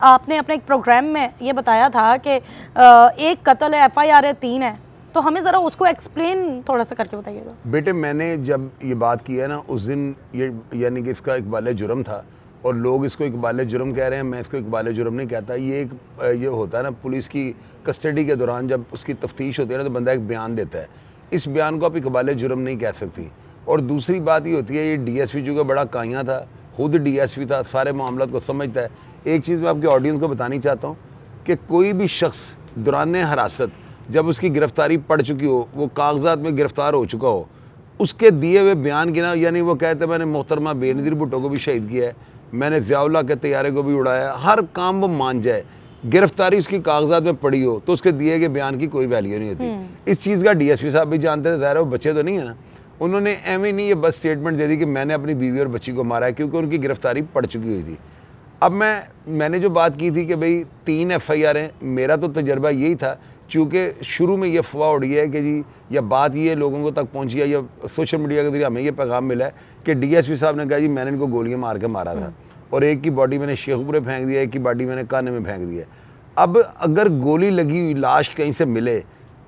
आपने अपने एक प्रोग्राम में ये बताया था कि एक कत्ल है, FIR है, 3 है, तो हमें ज़रा उसको एक्सप्लेन थोड़ा सा करके बताइएगा। बेटे मैंने जब ये बात की है ना उस दिन ये यानी कि इसका इकबाल जुर्म था और लोग इसको इकबाल जुर्म कह रहे हैं, मैं इसको इकबाल जुर्म नहीं कहता। ये होता है ना पुलिस की कस्टडी के दौरान जब उसकी तफ्तीश होती है ना तो बंदा एक बयान देता है, इस बयान को आप इकबाल जुर्म नहीं कह सकती। और दूसरी बात ये होती है ये DSP जो का बड़ा काइयाँ था, खुद DSP था, सारे मामला को समझता है। एक चीज़ मैं आपके ऑडियंस को बतानी चाहता हूँ कि कोई भी शख्स दौरान हिरासत जब उसकी गिरफ्तारी पड़ चुकी हो, वो कागजात में गिरफ्तार हो चुका हो, उसके दिए हुए बयान की ना यानी वो कहते मैंने मोहतरमा बेनज़ीर भुट्टो को भी शहीद किया है, मैंने ज़ियाउल्लाह के तैयारे को भी उड़ाया, हर काम वो मान जाए, गिरफ्तारी उसकी कागजात में पड़ी हो तो उसके दिए गए बयान की कोई वैल्यू नहीं होती। इस चीज़ का DSP साहब भी जानते थे, ज़ाहिर है वो बच्चे तो नहीं है ना, उन्होंने एवं नहीं ये बस स्टेटमेंट दे दी कि मैंने अपनी बीवी और बच्ची को मारा है क्योंकि उनकी गिरफ्तारी पड़ चुकी हुई थी। अब मैंने जो बात की थी कि भाई 3 FIR हैं, मेरा तो तजर्बा यही था चूँकि शुरू में ये अफवाह उड़ी है कि जी या बात ये लोगों को तक पहुंची है या सोशल मीडिया के जरिए हमें ये पैगाम मिला है कि DSP साहब ने कहा जी मैंने इनको गोलियां मार के मारा था और एक की बॉडी मैंने शेखपुरे फेंक दिया, एक की बॉडी मैंने काने में फेंक दिया। अब अगर गोली लगी हुई लाश कहीं से मिले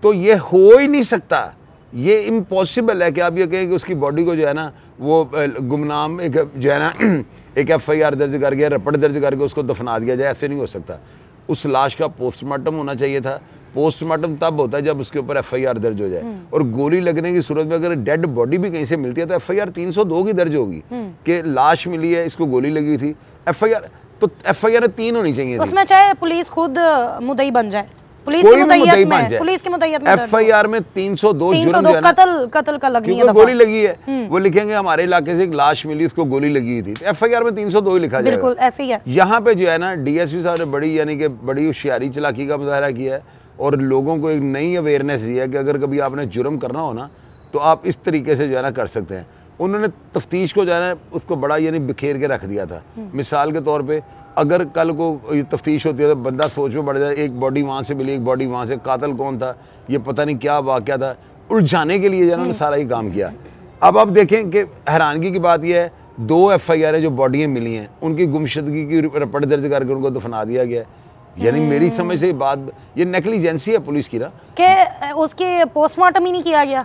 तो ये हो ही नहीं सकता, ये इम्पॉसिबल है कि आप ये कहें कि उसकी बॉडी को जो है ना वो गुमनाम एक जो है ना एक FIR दर्ज करके रपट दर्ज करके उसको दफना दिया जाए, ऐसे नहीं हो सकता। उस लाश का पोस्टमार्टम होना चाहिए था। पोस्टमार्टम तब होता है जब उसके ऊपर FIR दर्ज हो जाए और गोली लगने की सूरत में अगर डेड बॉडी भी कहीं से मिलती है तो FIR 302 की दर्ज होगी कि लाश मिली है, इसको गोली लगी थी। FIR तो FIR 3 होनी चाहिए थी। उसमें चाहे पुलिस खुद मुद्दई बन जाए, पुलिस कोई की भी मुद्दई मुद्दईयत बन में, जाए, पुलिस की मुद्दईयत में FIR में 302 जुर्म जो है ना कत्ल का लगनी है क्योंकि गोली लगी है, वो लिखेंगे हमारे इलाके से एक लाश मिली उसको गोली लगी हुई थी, तो FIR में 302 ही लिखा जाएगा। बिल्कुल ऐसे ही है। यहाँ पे जो है ना DSP साहब ने बड़ी यानी कि बड़ी होशियारी चालाकी का मुजाहरा किया है और लोगों को एक नई अवेयरनेस दी है कि अगर कभी आपने जुर्म करना हो ना तो आप इस तरीके से जो है ना कर सकते हैं। उन्होंने तफ्तीश को जो है ना उसको बड़ा यानी बिखेर के रख दिया था। मिसाल के तौर पे अगर कल को ये तफ्तीश होती है तो बंदा सोच में पड़ जाए, एक बॉडी वहाँ से मिली, एक बॉडी वहाँ से, कातिल कौन था, ये पता नहीं क्या वाक़या था, उलझाने के लिए जो है ना सारा ही काम किया। अब आप देखें कि हैरानगी की बात यह है 2 FIR है जो बॉडियाँ मिली हैं उनकी गुमशुदगी की रिपोर्ट दर्ज करके उनको दफना दिया गया। यानी मेरी समझ से बात ये नेग्लिजेंसी है पुलिस की ना कि उसके पोस्टमार्टम ही नहीं किया गया।